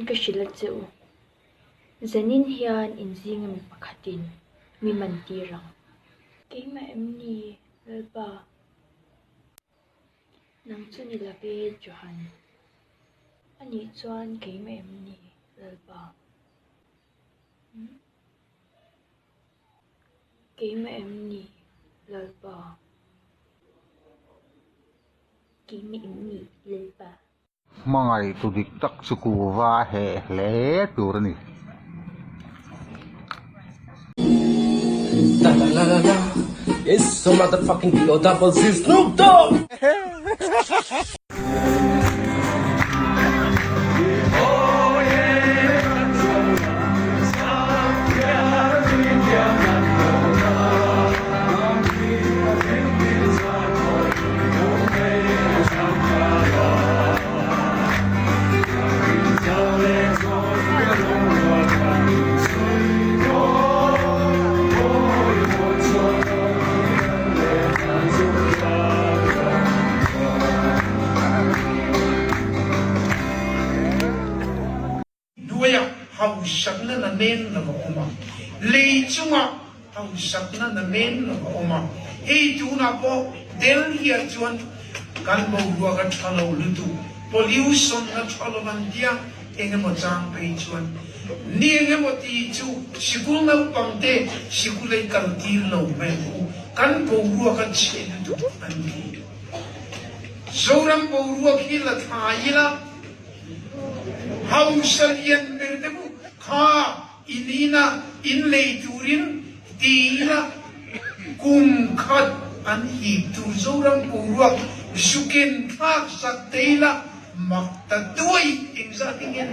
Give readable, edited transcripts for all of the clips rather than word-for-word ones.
ka shila cheu zanin hian inzinga mi pakhatin mi mantirang keima emni lalpa nang chuni lave johan ani chuan keima emni lalpa keima emni lalpa keima emni lalpa mangai tu dik tak suku wa he le turani La la la la la. It's some motherfucking kilo double Z Snoop Dogg. hậu sắc na men là một oma lấy chunga hậu sắc na men là một oma hey tu na po Delhi a chuan kan mo ruwa ka thalo lutu pollution na thalo man dia enge mo chang pe chuan ni enge mo ti chu sikul na pangte sikul ai kal tir lo me kan po ruwa ka chen tu an ni zoram po ruwa khi la thaila hau salian berdebu kha inina inlei turin tila kum khat an hi tur zoram puruak suken khak sak teila makta tuai exacting en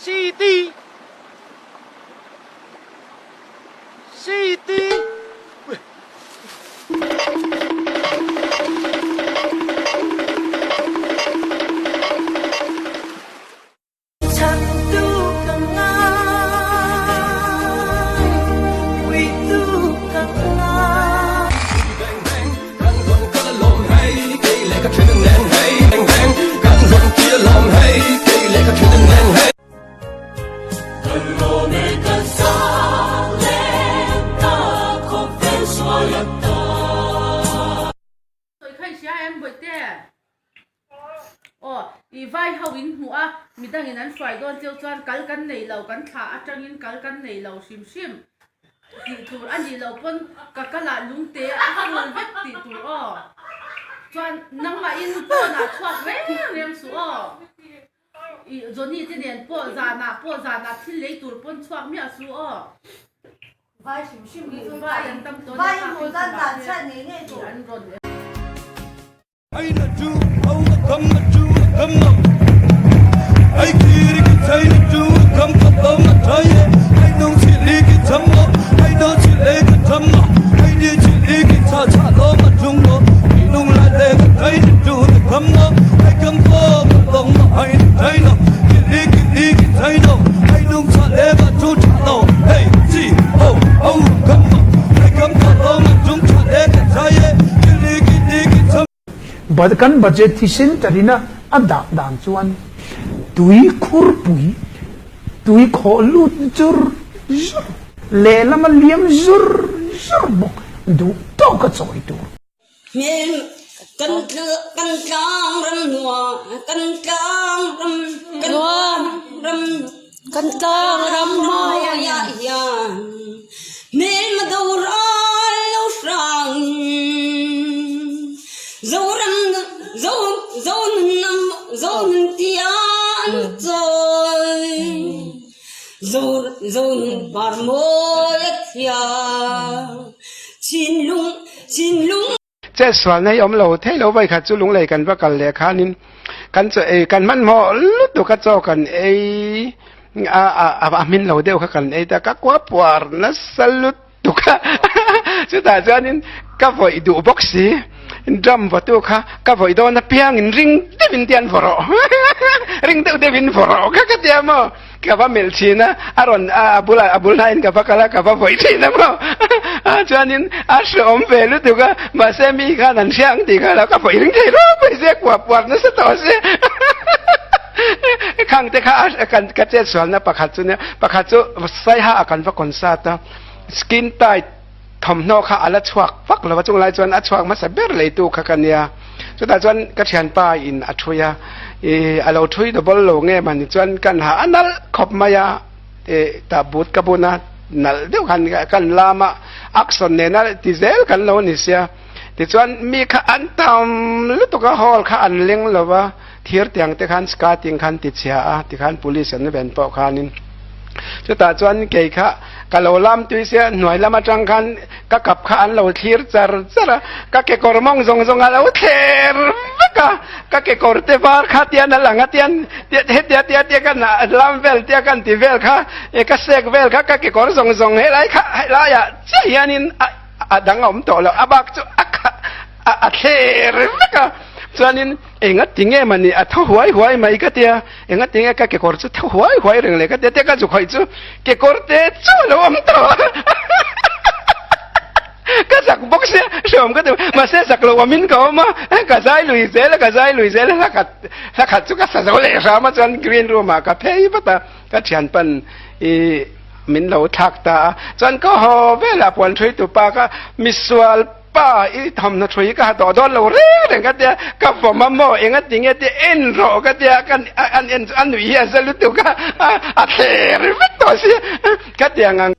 City City i vai hawin hmuha midangin an hruai dawn cheu chuan kal kan nei lo kan thla atangin kal kan nei lo hrim hrim ti tur ani lo pon kakala lungte a hul vek ti tur o chuan nangma in po na chuak rem su o i zoni te nen po za na thil lei tur pon chuak mi a su o vai hrim hrim ni vai an tam to vai mu dan dan chan ni ne tu an ron I know you, come on. I can't get tired to come on my tire. I know she like it, I know she like it, I need you like it, Tata, my jungle. You know, I like it, I do the come on. I come home along behind the dino. You like it, I know. I know she ever do Tata. Hey, see, oh, come on. I come along my jungle, I like it, you like it, Badkan budget thisin tarina ada dan chuan tui khur pui tui kholut jur le lama liam jur bok du to ka choi tu men kan kang ram nuwa kan kang ram ma ya men ma do ra lo sang zon tian zoi bar mo ya chin lung เจ้าสวนในอมเราเทเราไว้ขัดจุลุงเลยกันว่ากันเลยค่ะนินกันจะกันมันหมอลุดตัวกันจอกันมินเราเดียวกันแต่ก็กว่าปวดนะสลุดตัวค่ะสุดท้ายจานินก็พอดูบ็อกซี่ดรัมวัตถุค่ะก็พอดูนับเพียงริงเดวินเตียนฟอร์ริงเดวินฟอร์ก็เดียมั้งก็ว่าเมลชีนะอารอนอับุลไนน์ก็ว่ากันแล้วก็ว่าพอชีนะมั้งจานินอาชอมเปลุตัวก็มาเซมีกันนั่นเชียงตีกันแล้วก็พอริงเทโร่ไปเสียกว่าปวดนะสตอเสียข้างแต่ข้ากันกระเจ็ดส่วนนะปะขัดจุเนี่ยปะขัดจุใส่ห้ากันว่าคนซาตาสกินไตทำนอกข้าอะไรชวักฟักแล้วว่าจงไรจวนอัชวักมาสับเบร์เลยตัวข้ากันเนี่ยจุดแต่จวนกระเทียนป้าอินอัชวยาเราช่วยดับบลโลเงี้ยมันจวนกันหาอันนั้นขบมายาตาบุตรกบุนะนั่นเดี๋ยวกันลามาอักษรเนี่ยนะที่เซลกันเราเนี่ยเสียที่จวนมีข้าอันทำแล้วตัวก็ฮอลข้าอันเลี้ยงแล้วว่าเทียร์เตียงแต่ขันสกัดเตียงขันติดเสียที่ขันpoliceนี่เป็นปอกขันนินจุดแต่จวนเกี่ยค่ะก็เราล้ำตัวเสียหน่วยละมาจังขันก็กับขันเราเทียร์จระก็เกี่ยกอร์มองซงเราเทียร์ก็เกี่ยกอร์เตบาร์ขัดเตียนนั่นหลังเตียนเตียกันล้ำเวลเตียกันตีเวลค่ะก็เสกเวลค่ะก็เกี่ยกอร์ซงเฮ้ยไรค่ะไรอ่ะเจียนินดังอมโตแล้วบักจุเทียร์ก็ส่วนนี้งัดทิ้งมันนี่ท้าหวยมาอีกทีงัดทิ้งก็เกี่ยวกับท้าหวยเรื่องเลยก็เดี๋ยวก็จะคอยจู่เกี่ยวกับเดี๋ยวจู่แล้วมันตัวก็สักบ็อกซ์ชมก็ตัวมาเสียสักโลมินก็มาก็ใจลุยเซลแล้วขัดจู่ก็สักเลยสามารถจนกรีนรูมาก็เพียบแต่ก็เชียนเป็นมินเราทักตาจนก็เวลาปวนช่วยตัวป้าก็มิสวลป้าทำนัดช่วยก็ต่อดอนเราเรื่องกันเดียกับผมมาโม่เองก็จริงเดียเอ็นรอกันเดียกันอันหนุ่ยสลุตุก็เทร์ไม่ต่อสิกันเดียงัง